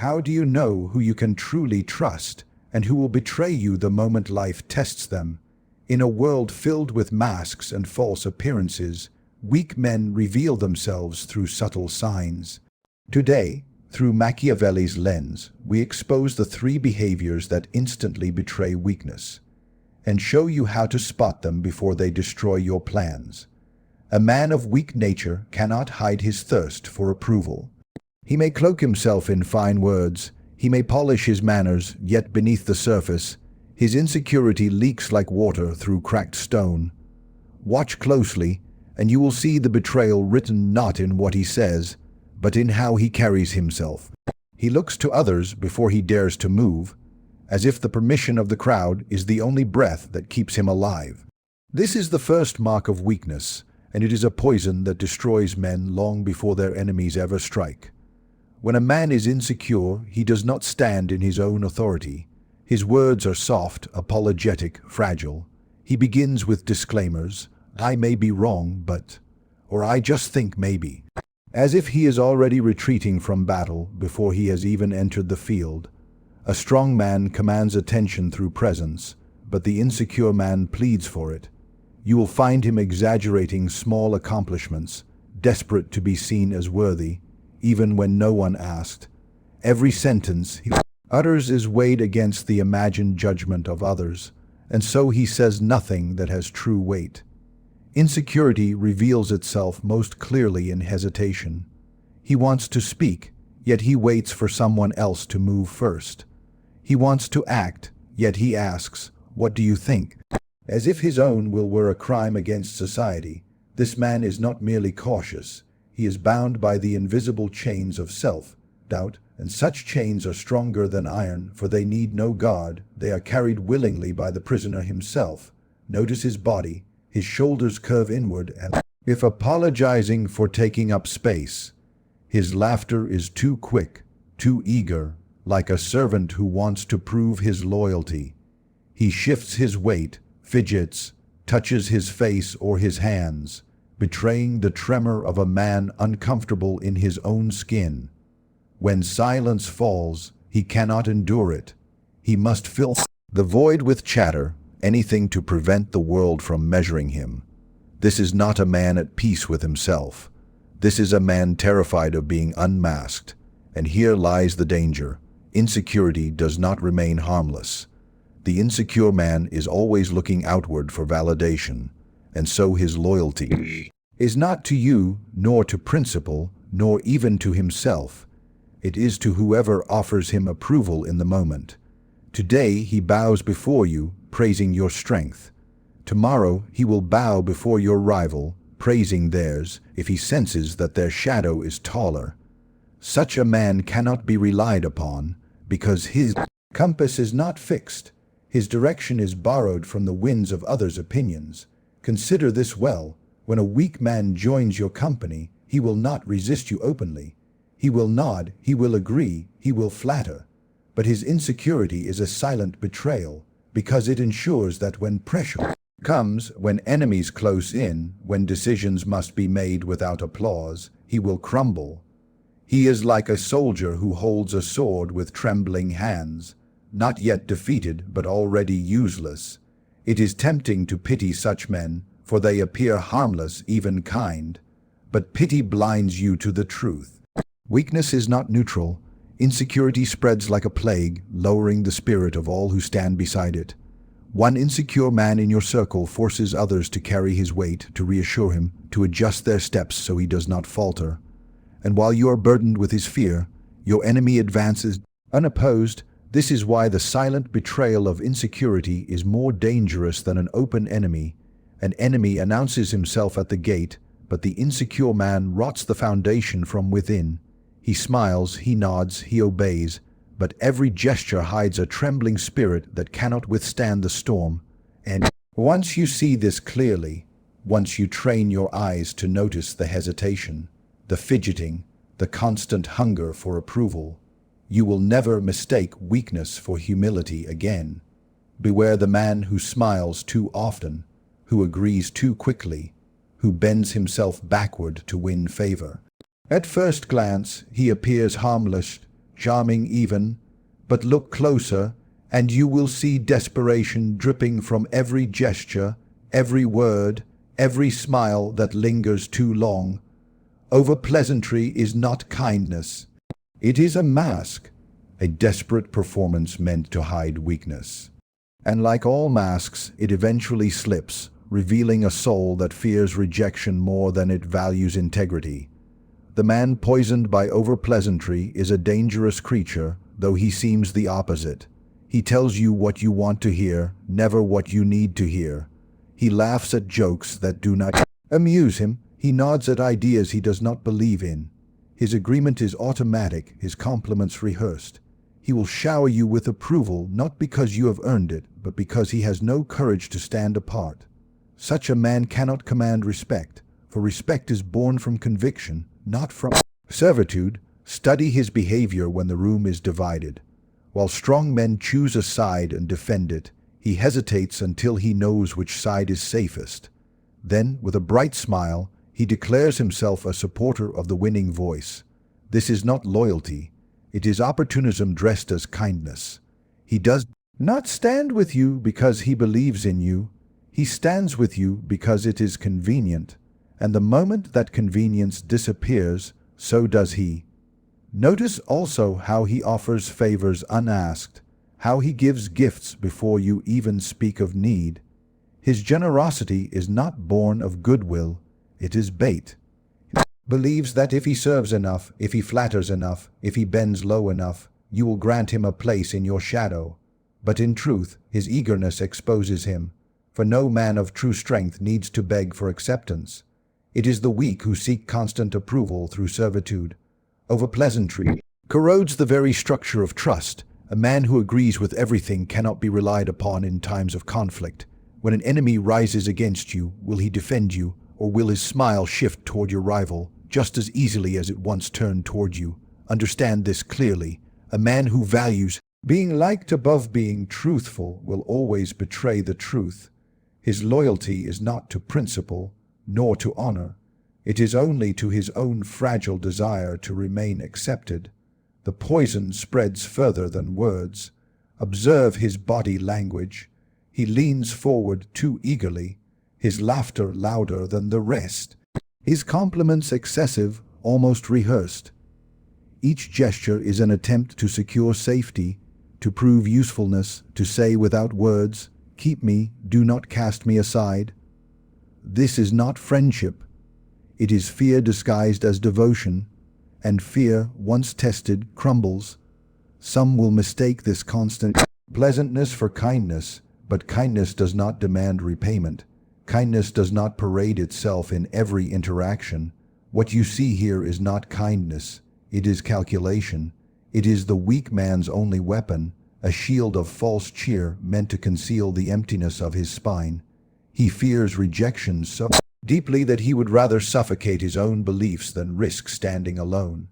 How do you know who you can truly trust and who will betray you the moment life tests them? In a world filled with masks and false appearances, weak men reveal themselves through subtle signs. Today, through Machiavelli's lens, we expose the three behaviors that instantly betray weakness and show you how to spot them before they destroy your plans. A man of weak nature cannot hide his thirst for approval. He may cloak himself in fine words, he may polish his manners, yet beneath the surface, his insecurity leaks like water through cracked stone. Watch closely, and you will see the betrayal written not in what he says, but in how he carries himself. He looks to others before he dares to move, as if the permission of the crowd is the only breath that keeps him alive. This is the first mark of weakness, and it is a poison that destroys men long before their enemies ever strike. When a man is insecure, he does not stand in his own authority. His words are soft, apologetic, fragile. He begins with disclaimers, "I may be wrong, but," or "I just think maybe," as if he is already retreating from battle before he has even entered the field. A strong man commands attention through presence, but the insecure man pleads for it. You will find him exaggerating small accomplishments, desperate to be seen as worthy, even when no one asked. Every sentence he utters is weighed against the imagined judgment of others, and so he says nothing that has true weight. Insecurity reveals itself most clearly in hesitation. He wants to speak, yet he waits for someone else to move first. He wants to act, yet he asks, "What do you think?" As if his own will were a crime against society. This man is not merely cautious. He is bound by the invisible chains of self-doubt, and such chains are stronger than iron, for they need no guard. They are carried willingly by the prisoner himself. Notice his body. His shoulders curve inward, and if apologizing for taking up space, his laughter is too quick, too eager, like a servant who wants to prove his loyalty. He shifts his weight, fidgets, touches his face or his hands, betraying the tremor of a man uncomfortable in his own skin. When silence falls, he cannot endure it. He must fill the void with chatter, anything to prevent the world from measuring him. This is not a man at peace with himself. This is a man terrified of being unmasked. And here lies the danger. Insecurity does not remain harmless. The insecure man is always looking outward for validation, and so his loyalty is not to you, nor to principle, nor even to himself. It is to whoever offers him approval in the moment. Today he bows before you, praising your strength. Tomorrow he will bow before your rival, praising theirs, if he senses that their shadow is taller. Such a man cannot be relied upon, because his compass is not fixed. His direction is borrowed from the winds of others' opinions. Consider this well. When a weak man joins your company, he will not resist you openly. He will nod, he will agree, he will flatter. But his insecurity is a silent betrayal, because it ensures that when pressure comes, when enemies close in, when decisions must be made without applause, he will crumble. He is like a soldier who holds a sword with trembling hands, not yet defeated but already useless. It is tempting to pity such men, for they appear harmless, even kind. But pity blinds you to the truth. Weakness is not neutral. Insecurity spreads like a plague, lowering the spirit of all who stand beside it. One insecure man in your circle forces others to carry his weight, to reassure him, to adjust their steps so he does not falter. And while you are burdened with his fear, your enemy advances unopposed. This is why the silent betrayal of insecurity is more dangerous than an open enemy. An enemy announces himself at the gate, but the insecure man rots the foundation from within. He smiles, he nods, he obeys, but every gesture hides a trembling spirit that cannot withstand the storm. And once you see this clearly, once you train your eyes to notice the hesitation, the fidgeting, the constant hunger for approval, you will never mistake weakness for humility again. Beware the man who smiles too often, who agrees too quickly, who bends himself backward to win favor. At first glance, he appears harmless, charming even, but look closer, and you will see desperation dripping from every gesture, every word, every smile that lingers too long. Over-pleasantry is not kindness. It is a mask, a desperate performance meant to hide weakness. And like all masks, it eventually slips, revealing a soul that fears rejection more than it values integrity. The man poisoned by over-pleasantry is a dangerous creature, though he seems the opposite. He tells you what you want to hear, never what you need to hear. He laughs at jokes that do not amuse him. He nods at ideas he does not believe in. His agreement is automatic, his compliments rehearsed. He will shower you with approval not because you have earned it, but because he has no courage to stand apart. Such a man cannot command respect, for respect is born from conviction, not from servitude. Study his behavior when the room is divided. While strong men choose a side and defend it, he hesitates until he knows which side is safest. Then, with a bright smile, he declares himself a supporter of the winning voice. This is not loyalty. It is opportunism dressed as kindness. He does not stand with you because he believes in you. He stands with you because it is convenient. And the moment that convenience disappears, so does he. Notice also how he offers favors unasked, how he gives gifts before you even speak of need. His generosity is not born of goodwill, it is bait. He believes that if he serves enough, if he flatters enough, if he bends low enough, you will grant him a place in your shadow. But in truth, his eagerness exposes him, for no man of true strength needs to beg for acceptance. It is the weak who seek constant approval through servitude. Over-pleasantry corrodes the very structure of trust. A man who agrees with everything cannot be relied upon in times of conflict. When an enemy rises against you, will he defend you, or will his smile shift toward your rival, just as easily as it once turned toward you? Understand this clearly. A man who values being liked above being truthful will always betray the truth. His loyalty is not to principle, nor to honor. It is only to his own fragile desire to remain accepted. The poison spreads further than words. Observe his body language. He leans forward too eagerly, his laughter louder than the rest, his compliments excessive, almost rehearsed. Each gesture is an attempt to secure safety, to prove usefulness, to say without words, "Keep me, do not cast me aside." This is not friendship. It is fear disguised as devotion, and fear, once tested, crumbles. Some will mistake this constant pleasantness for kindness, but kindness does not demand repayment. Kindness does not parade itself in every interaction. What you see here is not kindness. It is calculation. It is the weak man's only weapon, a shield of false cheer meant to conceal the emptiness of his spine. He fears rejection so deeply that he would rather suffocate his own beliefs than risk standing alone.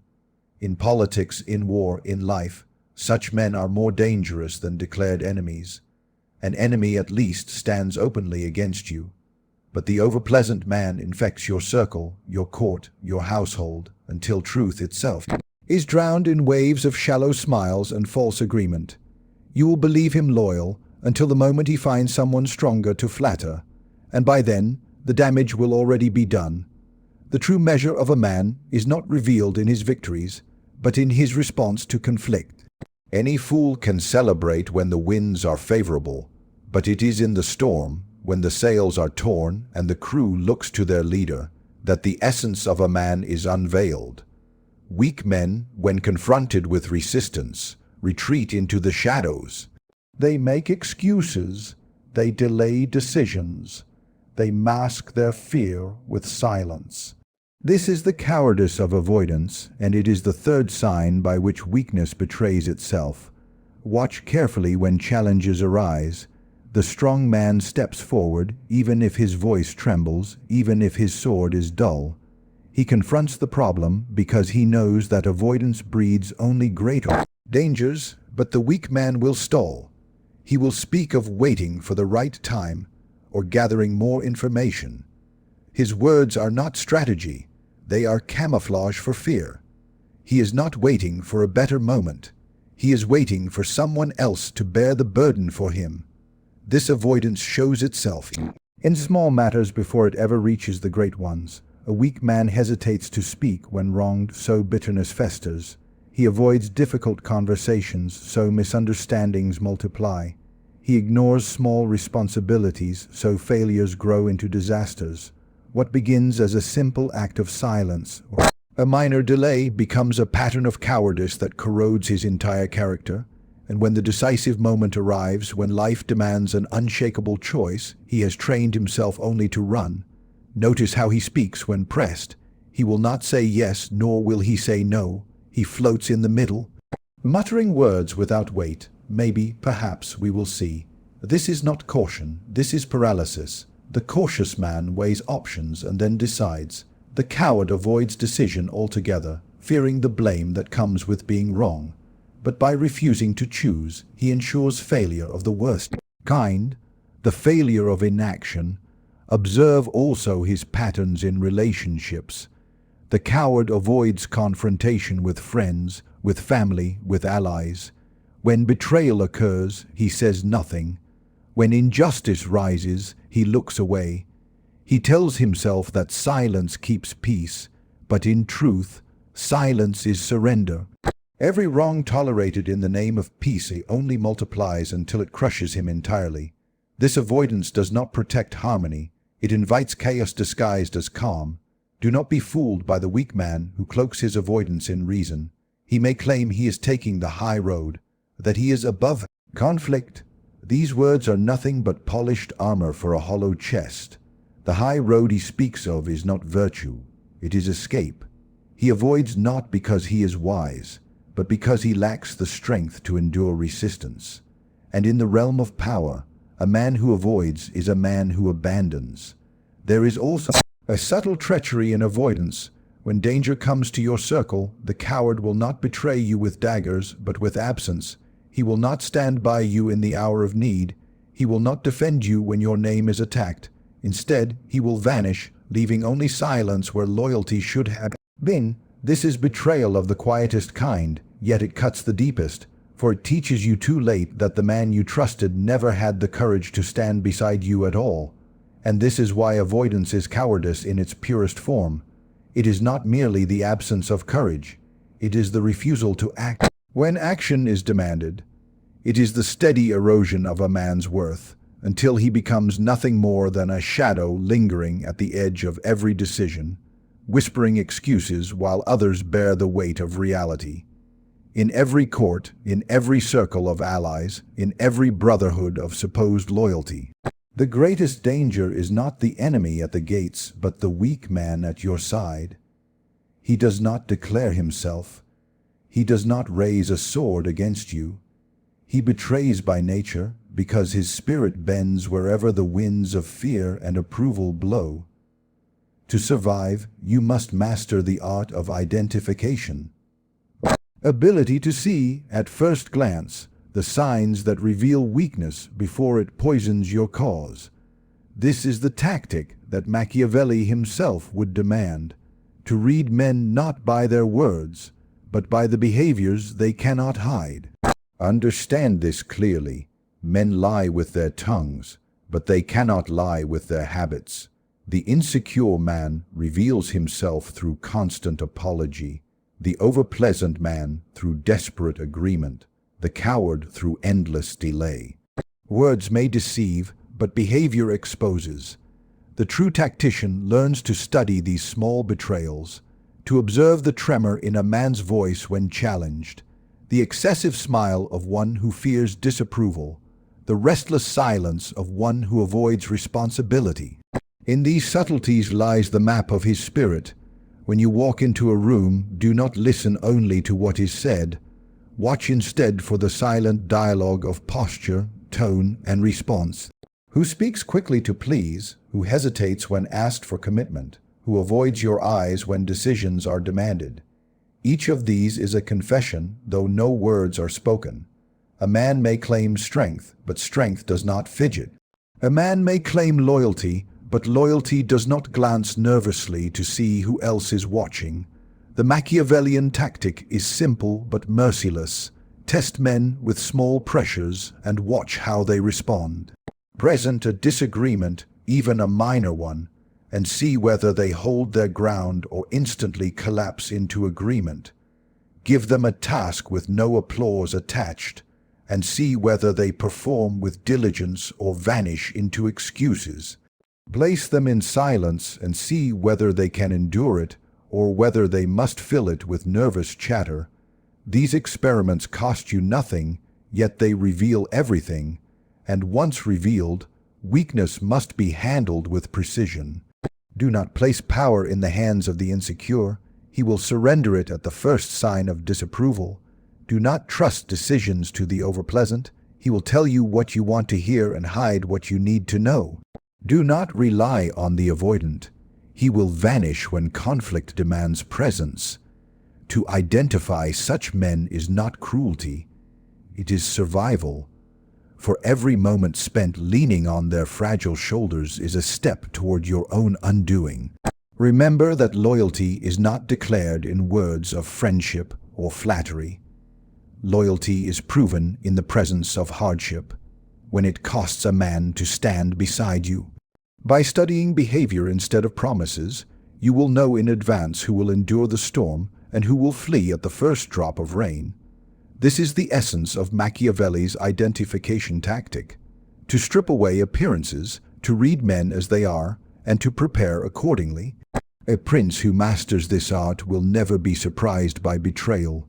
In politics, in war, in life, such men are more dangerous than declared enemies. An enemy at least stands openly against you. But the overpleasant man infects your circle, your court, your household, until truth itself is drowned in waves of shallow smiles and false agreement. You will believe him loyal until the moment he finds someone stronger to flatter, and by then the damage will already be done. The true measure of a man is not revealed in his victories, but in his response to conflict. Any fool can celebrate when the winds are favorable, but it is in the storm, when the sails are torn and the crew looks to their leader, that the essence of a man is unveiled. Weak men, when confronted with resistance, retreat into the shadows. They make excuses, they delay decisions, they mask their fear with silence. This is the cowardice of avoidance, and it is the third sign by which weakness betrays itself. Watch carefully when challenges arise. The strong man steps forward, even if his voice trembles, even if his sword is dull. He confronts the problem because he knows that avoidance breeds only greater dangers, but the weak man will stall. He will speak of waiting for the right time or gathering more information. His words are not strategy, they are camouflage for fear. He is not waiting for a better moment. He is waiting for someone else to bear the burden for him. This avoidance shows itself in small matters before it ever reaches the great ones. A weak man hesitates to speak when wronged, so bitterness festers. He avoids difficult conversations, so misunderstandings multiply. He ignores small responsibilities, so failures grow into disasters. What begins as a simple act of silence or a minor delay becomes a pattern of cowardice that corrodes his entire character. And when the decisive moment arrives, when life demands an unshakable choice, he has trained himself only to run. Notice how he speaks when pressed. He will not say yes, nor will he say no. He floats in the middle, muttering words without weight. Maybe, perhaps, we will see. This is not caution, this is paralysis. The cautious man weighs options and then decides. The coward avoids decision altogether, fearing the blame that comes with being wrong. But by refusing to choose, he ensures failure of the worst kind, the failure of inaction. Observe also his patterns in relationships. The coward avoids confrontation with friends, with family, with allies. When betrayal occurs, he says nothing. When injustice rises, he looks away. He tells himself that silence keeps peace, but in truth, silence is surrender. Every wrong tolerated in the name of peace only multiplies until it crushes him entirely. This avoidance does not protect harmony. It invites chaos disguised as calm. Do not be fooled by the weak man who cloaks his avoidance in reason. He may claim he is taking the high road, that he is above conflict. These words are nothing but polished armor for a hollow chest. The high road he speaks of is not virtue, it is escape. He avoids not because he is wise, but because he lacks the strength to endure resistance. And in the realm of power, a man who avoids is a man who abandons. There is also a subtle treachery in avoidance. When danger comes to your circle, the coward will not betray you with daggers, but with absence. He will not stand by you in the hour of need. He will not defend you when your name is attacked. Instead, he will vanish, leaving only silence where loyalty should have been. This is betrayal of the quietest kind, yet it cuts the deepest, for it teaches you too late that the man you trusted never had the courage to stand beside you at all. And this is why avoidance is cowardice in its purest form. It is not merely the absence of courage. It is the refusal to act when action is demanded. It is the steady erosion of a man's worth, until he becomes nothing more than a shadow lingering at the edge of every decision, whispering excuses while others bear the weight of reality. In every court, in every circle of allies, in every brotherhood of supposed loyalty, the greatest danger is not the enemy at the gates, but the weak man at your side. He does not declare himself. He does not raise a sword against you. He betrays by nature, because his spirit bends wherever the winds of fear and approval blow. To survive, you must master the art of identification. Ability to see, at first glance, the signs that reveal weakness before it poisons your cause. This is the tactic that Machiavelli himself would demand, to read men not by their words, but by the behaviors they cannot hide. Understand this clearly. Men lie with their tongues, but they cannot lie with their habits. The insecure man reveals himself through constant apology, the overpleasant man through desperate agreement, the coward through endless delay. Words may deceive, but behavior exposes. The true tactician learns to study these small betrayals, to observe the tremor in a man's voice when challenged, the excessive smile of one who fears disapproval, the restless silence of one who avoids responsibility. In these subtleties lies the map of his spirit. When you walk into a room, do not listen only to what is said. Watch instead for the silent dialogue of posture, tone, and response. Who speaks quickly to please, who hesitates when asked for commitment, who avoids your eyes when decisions are demanded. Each of these is a confession, though no words are spoken. A man may claim strength, but strength does not fidget. A man may claim loyalty, but loyalty does not glance nervously to see who else is watching. The Machiavellian tactic is simple but merciless. Test men with small pressures and watch how they respond. Present a disagreement, even a minor one, and see whether they hold their ground or instantly collapse into agreement. Give them a task with no applause attached, and see whether they perform with diligence or vanish into excuses. Place them in silence and see whether they can endure it or whether they must fill it with nervous chatter. These experiments cost you nothing, yet they reveal everything, and once revealed, weakness must be handled with precision. Do not place power in the hands of the insecure. He will surrender it at the first sign of disapproval. Do not trust decisions to the overpleasant. He will tell you what you want to hear and hide what you need to know. Do not rely on the avoidant. He will vanish when conflict demands presence. To identify such men is not cruelty. It is survival. For every moment spent leaning on their fragile shoulders is a step toward your own undoing. Remember that loyalty is not declared in words of friendship or flattery. Loyalty is proven in the presence of hardship, when it costs a man to stand beside you. By studying behavior instead of promises, you will know in advance who will endure the storm and who will flee at the first drop of rain. This is the essence of Machiavelli's identification tactic: to strip away appearances, to read men as they are, and to prepare accordingly. A prince who masters this art will never be surprised by betrayal.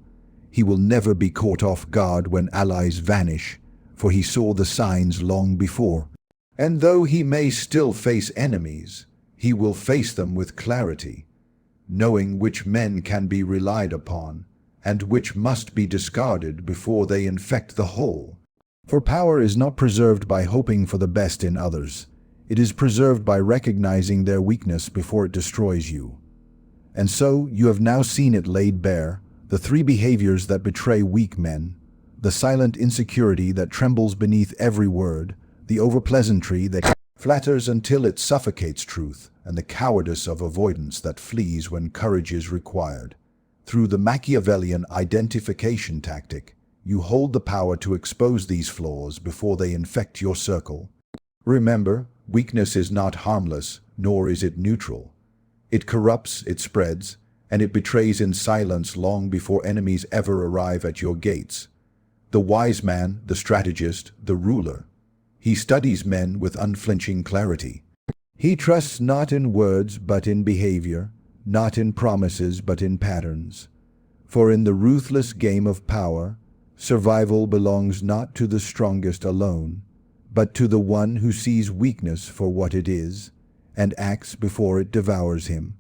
He will never be caught off guard when allies vanish, for he saw the signs long before. And though he may still face enemies, he will face them with clarity, knowing which men can be relied upon and which must be discarded before they infect the whole. For power is not preserved by hoping for the best in others. It is preserved by recognizing their weakness before it destroys you. And so you have now seen it laid bare, the three behaviors that betray weak men: the silent insecurity that trembles beneath every word, the overpleasantry that flatters until it suffocates truth, and the cowardice of avoidance that flees when courage is required. Through the Machiavellian identification tactic, you hold the power to expose these flaws before they infect your circle. Remember, weakness is not harmless, nor is it neutral. It corrupts, it spreads, and it betrays in silence long before enemies ever arrive at your gates. The wise man, the strategist, the ruler. He studies men with unflinching clarity. He trusts not in words but in behavior, not in promises but in patterns. For in the ruthless game of power, survival belongs not to the strongest alone, but to the one who sees weakness for what it is and acts before it devours him.